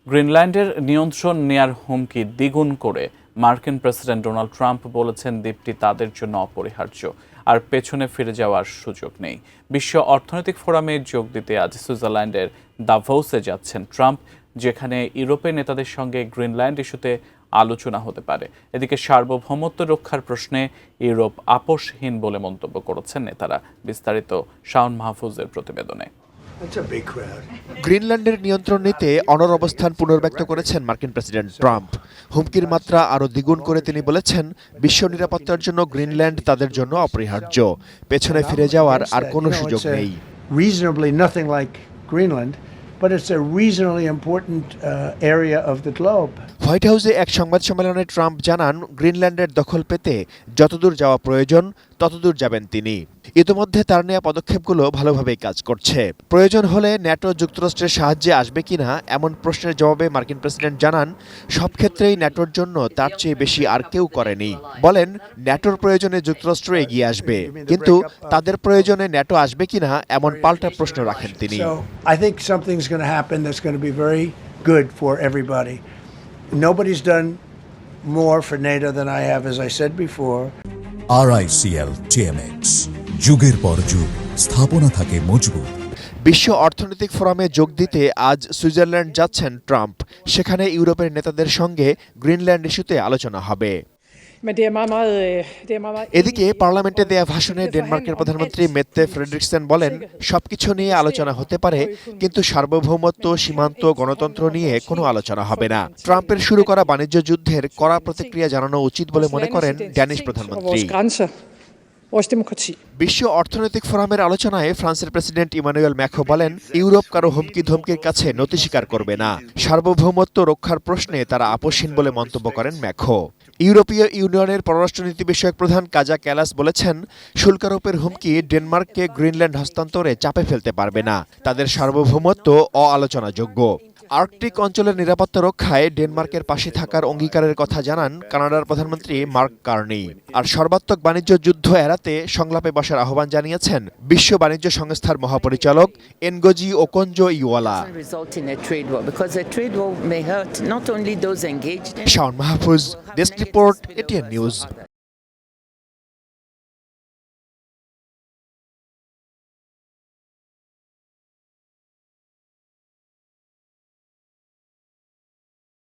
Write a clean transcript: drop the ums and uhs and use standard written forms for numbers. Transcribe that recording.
গ্রিনল্যান্ডের নিয়ন্ত্রণ নেয়ার হুমকি দ্বিগুণ করে মার্কিন প্রেসিডেন্ট ডোনাল্ড ট্রাম্প বলেছেন দ্বীপটি তাদের জন্য অপরিহার্য আর পেছনে ফিরে যাওয়ার সুযোগ নেই। বিশ্ব অর্থনৈতিক ফোরামে যোগ দিতে আজ সুইজারল্যান্ডের দাভোসে যাচ্ছেন ট্রাম্প, যেখানে ইউরোপের নেতাদের সঙ্গে গ্রিনল্যান্ড ইস্যুতে আলোচনা হতে পারে। এদিকে সার্বভৌমত্ব রক্ষার প্রশ্নে ইউরোপ আপোষহীন বলে মন্তব্য করেছেন নেতারা। বিস্তারিত শাওন মাহফুজের প্রতিবেদনে। গ্রিনল্যান্ডের নিয়ন্ত্রণ নিতে অনড় অবস্থান পুনর্ব্যক্ত করেছেন মার্কিন প্রেসিডেন্ট ট্রাম্প। হুমকির মাত্রা আরও দ্বিগুণ করে তিনি বলেছেন, বিশ্ব নিরাপত্তার জন্য গ্রিনল্যান্ড তাদের জন্য অপরিহার্য, পেছনে ফিরে যাওয়ার আর কোনো সুযোগ নেই। But it's a reasonably important area of the globe. White হাউসে এক সংবাদ সম্মেলনে ট্রাম্প জানান, গ্রিনল্যান্ডের দখল পেতে যতদূর যাওয়া প্রয়োজন ততদূর যাবেন তিনি। ইতিমধ্যে তার নেওয়া পদক্ষেপগুলো ভালোভাবেই কাজ করছে। প্রয়োজন হলে ন্যাটো যুক্তরাষ্ট্রের সাহায্যে আসবে কিনা এমন প্রশ্নের জবাবে মার্কিন প্রেসিডেন্ট জানান, সব ক্ষেত্রেই ন্যাটোর জন্য তার চেয়ে বেশি আর কেউ করেনি। বলেন, ন্যাটোর প্রয়োজনে যুক্তরাষ্ট্র এগিয়ে আসবে, কিন্তু তাদের প্রয়োজনে ন্যাটো আসবে কিনা এমন পাল্টা প্রশ্ন রাখেন তিনি। I think something's going to happen that's going to be very good for everybody. Nobody's done more for NATO than I have, as I said before. RICL TMX, যুগের পর যুগ স্থাপনা থাকে মজবুত। বিশ্ব অর্থনৈতিক ফোরামে যোগ দিতে আজ সুইজারল্যান্ড যাচ্ছেন ট্রাম্প। সেখানে ইউরোপের নেতাদের সঙ্গে গ্রিনল্যান্ড ইস্যুতে আলোচনা হবে। এদিকে পার্লামেন্টে দেয়া ভাষণে ডেনমার্কের প্রধানমন্ত্রী মেত্তে ফ্রেডরিকসেন বলেন, সবকিছু নিয়ে আলোচনা হতে পারে, কিন্তু সার্বভৌমত্ব, সীমান্ত, গণতন্ত্র নিয়ে কোনো আলোচনা হবে না। ট্রাম্পের শুরু করা বাণিজ্য যুদ্ধের কড়া প্রতিক্রিয়া জানানো উচিত বলে মনে করেন ড্যানিশ প্রধানমন্ত্রী। বিশ্ব অর্থনৈতিক ফোরামের আলোচনায় ফ্রান্সের প্রেসিডেন্ট ইমানুয়েল ম্যাক্রো বলেন, ইউরোপ কারো হুমকি ধমকির কাছে নতি স্বীকার করবে না। সার্বভৌমত্ব রক্ষার প্রশ্নে তারা আপোষহীন বলে মন্তব্য করেন ম্যাক্রো। ইউরোপীয় ইউনিয়নের পররাষ্ট্রনীতি বিষয়ক প্রধান কাজা ক্যালাস বলেছেন, শুল্কারোপের হুমকি ডেনমার্ককে গ্রিনল্যান্ড হস্তান্তরে চাপে ফেলতে পারবে না। তাদের সার্বভৌমত্ব অআলোচনাযোগ্য। আর্কটিক অঞ্চলের নিরাপত্তা রক্ষায় ডেনমার্কের পাশে থাকার অঙ্গীকারের কথা জানান কানাডার প্রধানমন্ত্রী মার্ক কার্নি। আর সর্বাত্মক বাণিজ্য যুদ্ধ এড়াতে সংলাপে বসার আহ্বান জানিয়েছেন বিশ্ব বাণিজ্য সংস্থার মহাপরিচালক Ngozi Okonjo Iweala. Shaon Mahfuz, desk report, ATN news.